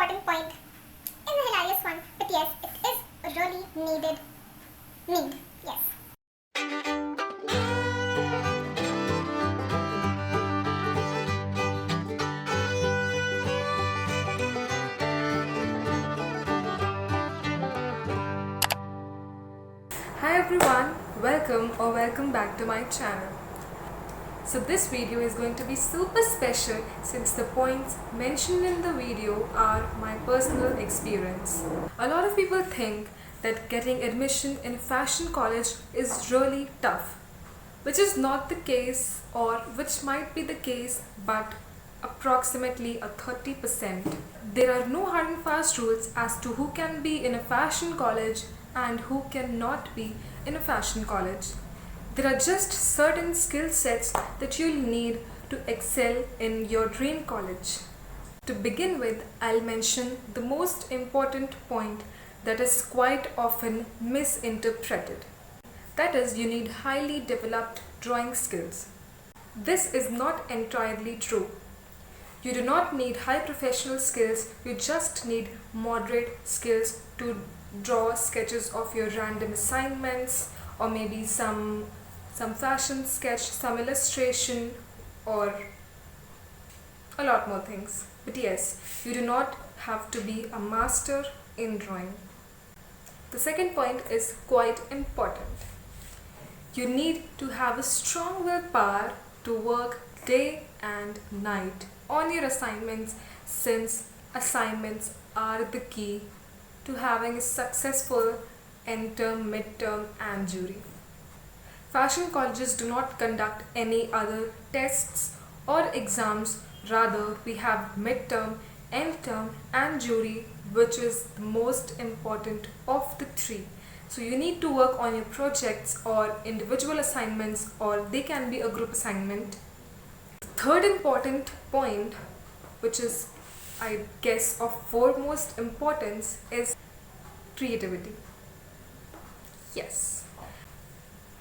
important point is a hilarious one, but yes, it is a really need. Yes. Hi everyone, welcome back to my channel. So this video is going to be super special since the points mentioned in the video are my personal experience. A lot of people think that getting admission in fashion college is really tough, which is not the case, or which might be the case, but approximately a 30%. There are no hard and fast rules as to who can be in a fashion college and who cannot be in a fashion college. There are just certain skill sets that you'll need to excel in your dream college. To begin with, I'll mention the most important point that is quite often misinterpreted. That is, you need highly developed drawing skills. This is not entirely true. You do not need high professional skills, you just need moderate skills to draw sketches of your random assignments, or maybe some fashion sketch, some illustration, or a lot more things. But yes, you do not have to be a master in drawing. The second point is quite important. You need to have a strong willpower to work day and night on your assignments, since assignments are the key to having a successful end-term, mid-term and jury. Fashion colleges do not conduct any other tests or exams, rather we have mid-term, end-term and jury, which is the most important of the three. So you need to work on your projects or individual assignments, or they can be a group assignment. The third important point, which is I guess of foremost importance, is creativity. Yes.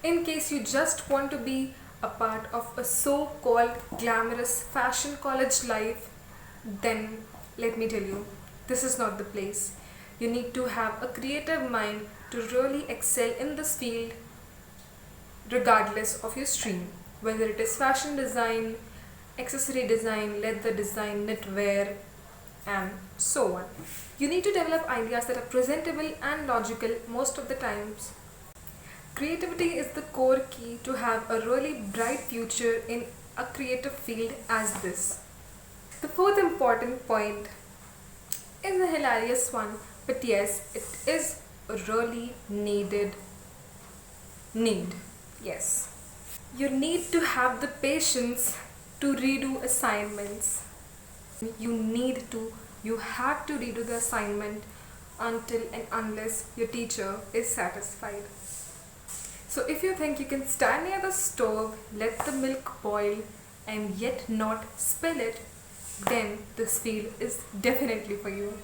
In case you just want to be a part of a so-called glamorous fashion college life, then let me tell you, this is not the place. You need to have a creative mind to really excel in this field, regardless of your stream, whether it is fashion design, accessory design, leather design, knitwear, and so on. You need to develop ideas that are presentable and logical most of the times. Creativity is the core key to have a really bright future in a creative field as this. The fourth important point is a hilarious one, but yes, it is a really need. Yes. You need to have the patience to redo assignments. You have to redo the assignment until and unless your teacher is satisfied. So if you think you can stand near the stove, let the milk boil and yet not spill it, then this field is definitely for you.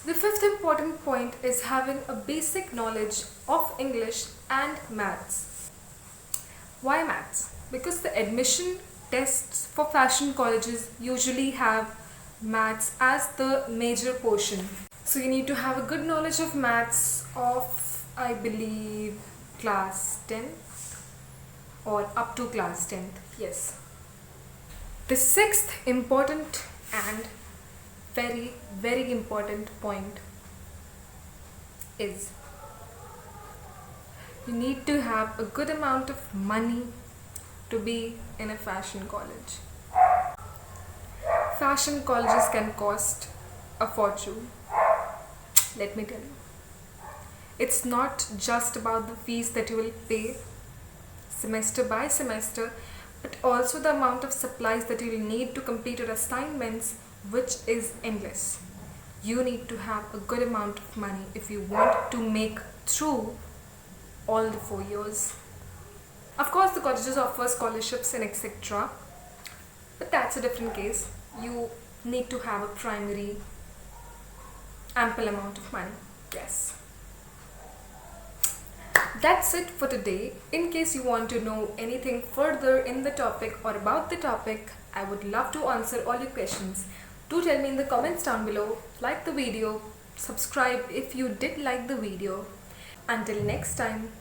The fifth important point is having a basic knowledge of English and maths. Why maths? Because the admission tests for fashion colleges usually have maths as the major portion. So you need to have a good knowledge of maths of, I believe, class 10th or up to class 10th. Yes. The sixth important and very, very important point is you need to have a good amount of money to be in a fashion college. Fashion colleges can cost a fortune. Let me tell you. It's not just about the fees that you will pay semester by semester, but also the amount of supplies that you will need to complete your assignments, which is endless. You need to have a good amount of money if you want to make through all the 4 years. Of course, the colleges offer scholarships and etc. But that's a different case. You need to have a primary ample amount of money. Yes. That's it for today. In case you want to know anything further in the topic or about the topic, I would love to answer all your questions. Do tell me in the comments down below, like the video, subscribe if you did like the video. Until next time,